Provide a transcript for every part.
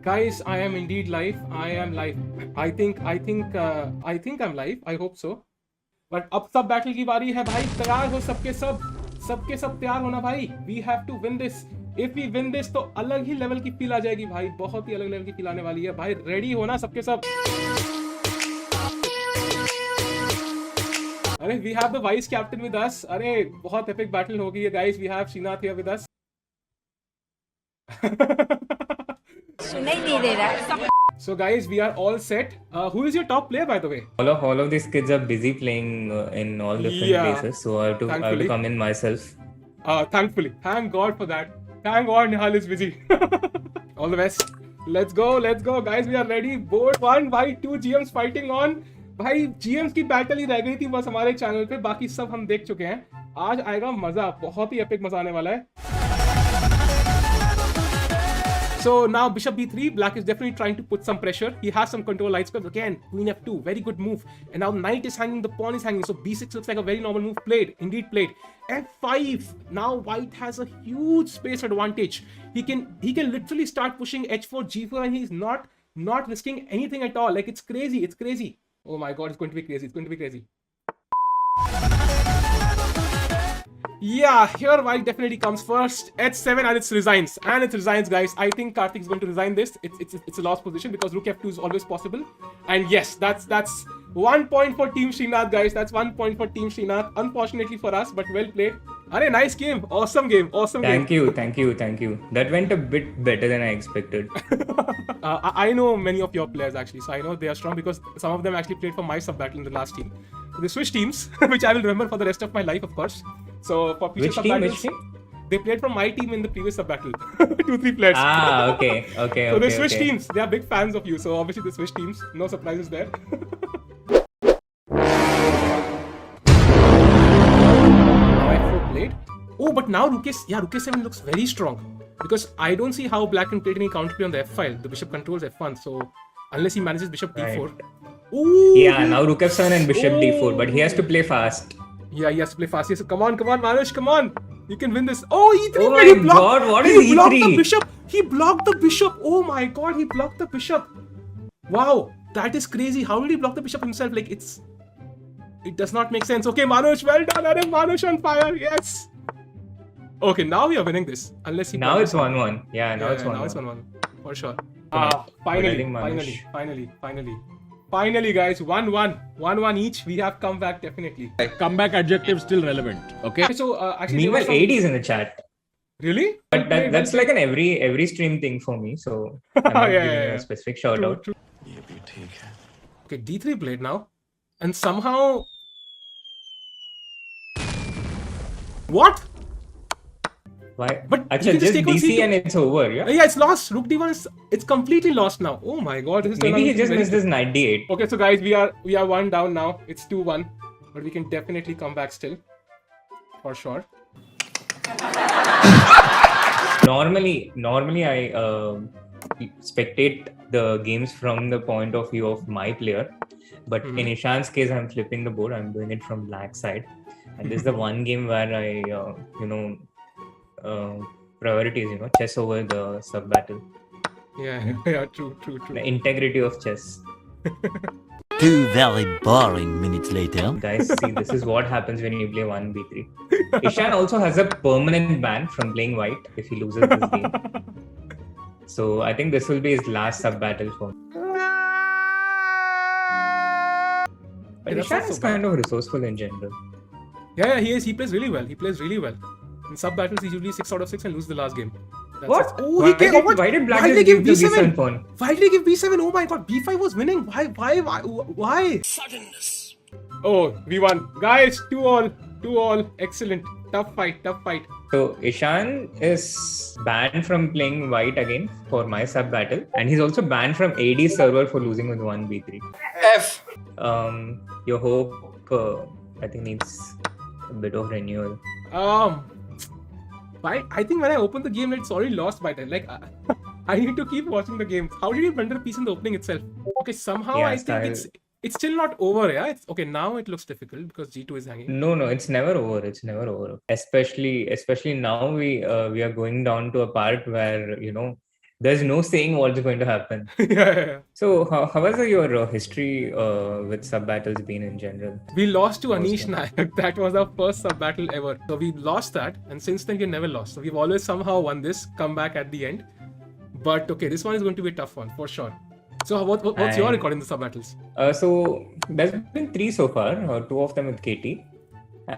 Guys, I am indeed live. I am live. I think I'm live. I hope so. But अब सब battle की बारी है भाई. तैयार हो सबके सब तैयार होना भाई. We have to win this. If we win this तो अलग ही लेवल की फील आ जाएगी भाई. बहुत ही अलग लेवल की फील आने वाली है भाई. रेडी होना सबके सब. अरे we have the vice captain with us. अरे बहुत epic battle हो गई है guys. We have Srinath here with us. सुनाई नहीं दे रहा है. So guys, we are all set. Who is your top player, by the way? All of these kids are busy playing in all different places, so I have to come in myself. Thankfully, thank God for that. Thank God Nihal is busy. All the best. Let's go, guys. We are ready. Board 1 by 2 GMs fighting on. भाई GMs की battle ही रह गई थी बस हमारे channel पे. बाकी सब हम देख चुके हैं. आज आएगा मजा. बहुत ही एपिक मजा आने वाला है. So now bishop b3, black is definitely trying to put some pressure. He has some control lights, but again, queen f2, very good move. And now knight is hanging, the pawn is hanging, so b6 looks like a very normal move. Indeed played. f5, now white has a huge space advantage. He can literally start pushing h4, g4, and he's not risking anything at all. Like, it's crazy. Oh my god, it's going to be crazy. Yeah, here white definitely comes first. h7 and it resigns, guys. I think Karthik is going to resign this. It's a lost position because rook f2 is always possible. And yes, that's 1 point for Team Srinath, guys. That's 1 point for Team Srinath. Unfortunately for us, but well played. Arey, nice game. Awesome game. Thank you. That went a bit better than I expected. I know many of your players actually, so I know they are strong because some of them actually played for my sub battle in the last team. So they switched teams, which I will remember for the rest of my life, of course. So for future sub battles, they played from my team in the previous sub battle. 2-3 players. Okay. So they switched teams. They are big fans of you, so obviously they switched teams. No surprises there. Played. Oh, but now rook a7 looks very strong because I don't see how black can play any counterplay on the f file. The bishop controls f1, so unless he manages bishop d4. Right. Ooh. Yeah, now rook f7 and bishop d4, but he has to play fast. Yeah, he has to play fast. Yes, come on, Manush, come on. You can win this. Oh, e3. Oh my god, what is e3? He blocked the bishop. Oh my god, he blocked the bishop. Wow, that is crazy. How did he block the bishop himself? Like, it does not make sense. Okay, Manush, well done. Arey, Manush on fire. Yes. Okay, now we are winning this. Unless he. Now it's 1-1. Yeah, now it's 1-1. Now it's 1-1 for sure. Finally, guys, 1-1 each. We have come back definitely. Comeback adjective still relevant. Okay. So actually, meanwhile, AD is in the chat. Really? But that's like an every stream thing for me. So I'm not giving a specific shout out. True. Okay, d3 played now, and somehow. What? Why? But Achha, just DC and it's over, yeah? Yeah, it's lost. Rook d1 it's completely lost now. Oh my god, this is maybe he just missed his knight d8. Okay, so guys, we are 1 down now. It's 2-1, but we can definitely come back still, for sure. Normally I spectate the games from the point of view of my player, but in Ishan's case, I'm flipping the board. I'm doing it from black side, and this is the one game where I priorities, chess over the sub battle. Yeah, true. The integrity of chess. 2 very boring minutes later. Guys, see, this is what happens when you play 1b3. Ishan also has a permanent ban from playing white if he loses this game. So I think this will be his last sub battle for him. But Ishan is kind of resourceful in general. Yeah, he is. He plays really well. In sub battles, he's usually 6 out of 6 and loses the last game. What? Oh, why did black just give the b7 pawn? Why did he give b7? Oh my god, b5 was winning. Why? Suddenness. Oh, we won. Guys, 2-all. Excellent. Tough fight. So Ishan is banned from playing white again for my sub battle, and he's also banned from AD server for losing with 1b3. F. Your hope, I think, needs a bit of renewal. I think when I opened the game, it's already lost by then. Like, I need to keep watching the game. How did you blunder a piece in the opening itself? Okay, somehow I think it's still not over. Yeah, it's okay. Now it looks difficult because g2 is hanging. No, it's never over. Especially now we are going down to a part where there's no saying what's going to happen. Yeah. So how has your history with sub battles been in general? We lost to Anish Awesome. Nayak. That was our first sub battle ever. So we lost that, and since then we've never lost. So we've always somehow won this, come back at the end. But okay, this one is going to be a tough one for sure. So what's your And- record in the sub battles? So there's been 3 so far, 2 of them with KT,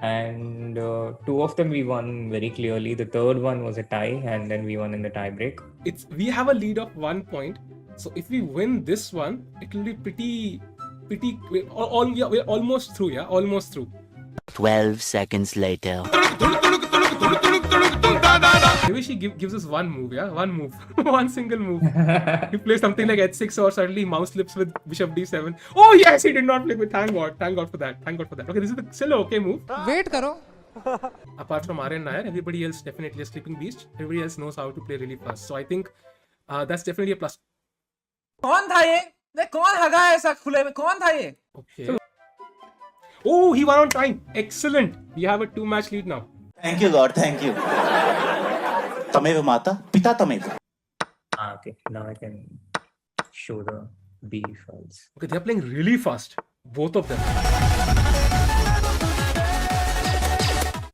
and 2 of them we won very clearly. The third one was a tie, and then we won in the tie break. We have a lead of 1 point. So if we win this one, it will be pretty. We're almost through. Yeah, almost through. 12 seconds later. Maybe she gives us one move. Yeah, one move, one single move. He plays something like h6 or suddenly mouse slips with bishop d7. Oh yes, he did not play with. Thank God for that. Thank God for that. Okay, this is still an okay move. Wait karo. Apart from Aryan Nair, everybody else definitely a sleeping beast. Everybody else knows how to play really fast. So I think that's definitely a plus. कौन था ये? ने कौन हगा है ऐसा खुले में? कौन था ये? Okay. Oh, he won on time. Excellent. We have a 2-match lead now. Thank you, Lord. Thank you. Tameva Mata, Pita Tameva. Okay, now I can show the B files. Okay, they're playing really fast. Both of them.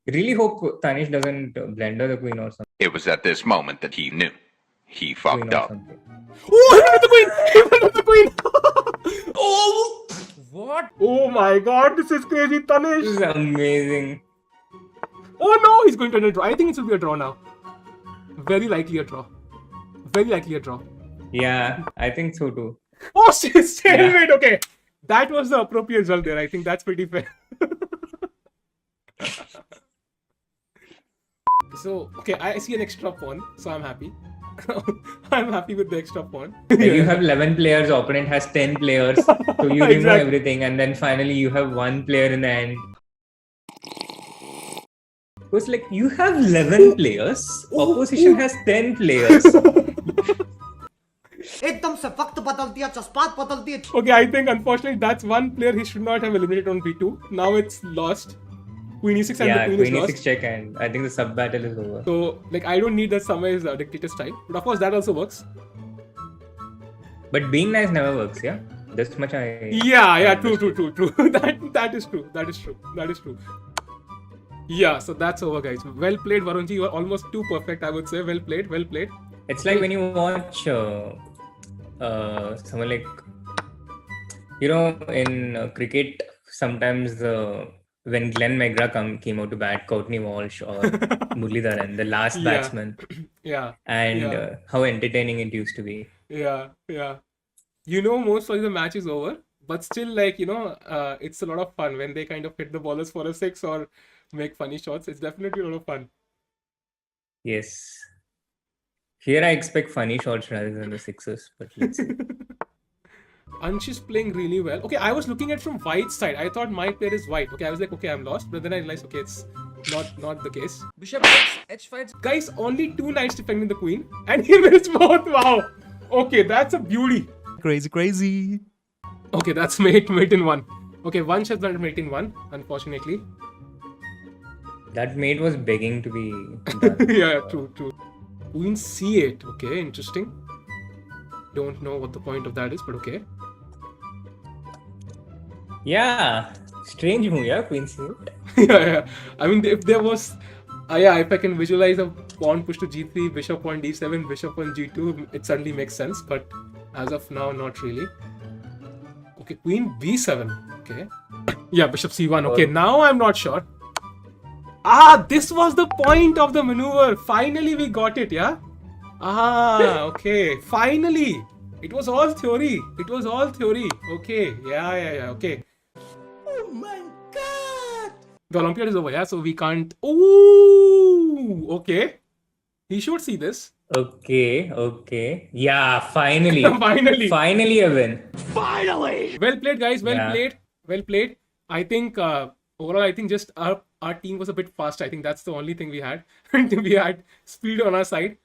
Really hope Tanish doesn't blunder the queen or something. It was at this moment that he knew. He fucked up. Oh, he won with the queen! He won with the queen! Oh! What? Oh my God, this is crazy, This Tanish. is amazing. Oh no, he's going to end a draw. I think it will be a draw now. Very likely a draw. Very likely a draw. Yeah, I think so too. Oh, stalemate. Okay, that was the appropriate result there. I think that's pretty fair. So, okay, I see an extra pawn, so I'm happy. I'm happy with the extra pawn. Like you have 11 players, opponent has 10 players, so you remove Exactly. everything, and then finally you have 1 player in the end. It was like you have 11 players, opposition has 10 players. एकदम से वक्त बदलती है जज्बात बदलती है Okay, I think unfortunately that's one player he should not have eliminated on b2. Now it's lost. Queen e6 and Yeah, the queen queen is e6 lost. check, and I think the sub battle is over. So, like, I don't need that Samai's dictator style. But of course, that also works. But being nice never works, yeah? This much I... Yeah, true. that is true. That is true. Yeah, so that's over, guys. Well played, Varunji. You are almost too perfect, I would say. Well played. It's like when you watch someone like... You know, in cricket, sometimes when Glenn McGrath came out to bat, Courtney Walsh or Muralidharan, the last Yeah. batsman, Yeah. and Yeah. how entertaining it used to be. Yeah. You know, most of the match is over, but still, like, you know, it's a lot of fun when they kind of hit the ballers for a 6 or make funny shots. It's definitely a lot of fun. Yes. Here I expect funny shots rather than the sixes, but let's see. Ansh is playing really well. Okay, I was looking at from white side. I thought my player is white. Okay, I was like, okay, I'm lost. But then I realized, okay, it's not the case. Bishop takes h5. Guys, only 2 knights defending the queen, and he missed both. Wow. Okay, that's a beauty. Crazy. Okay, that's mate in 1. Okay, one has done mate in 1, unfortunately. That mate was begging to be done. Yeah, true. Queen c8. Okay, interesting. Don't know what the point of that is, but okay. Yeah, strange move, yeah, Queen c8. Yeah. I mean, if there was, if I can visualize a pawn push to g3, bishop on d7, bishop on g2, it suddenly makes sense. But as of now, not really. Okay, queen b7. Okay. Yeah, bishop c1. Okay, now I'm not sure. This was the point of the maneuver. Finally, we got it. Yeah. Okay. Finally, it was all theory. Okay. Yeah. Okay. Oh my god! The Olympiad is over, yeah, so we can't. Ooh, okay. He should see this. Okay. Yeah, finally. Finally. a win. Well played, guys. Well played. I think overall, just our team was a bit fast. I think that's the only thing we had. We had speed on our side,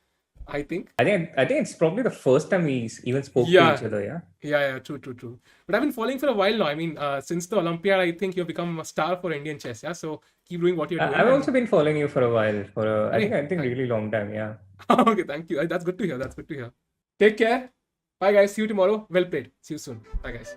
I think. I think it's probably the first time we even spoke to Yeah. each other, yeah? Yeah, true. But I've been following for a while now. I mean, since the Olympiad, I think you've become a star for Indian chess. Yeah, so keep doing what you're doing. I've also been following you for a while, I think Right. really long time, yeah. Okay, thank you. That's good to hear. Take care. Bye, guys. See you tomorrow. Well played. See you soon. Bye, guys.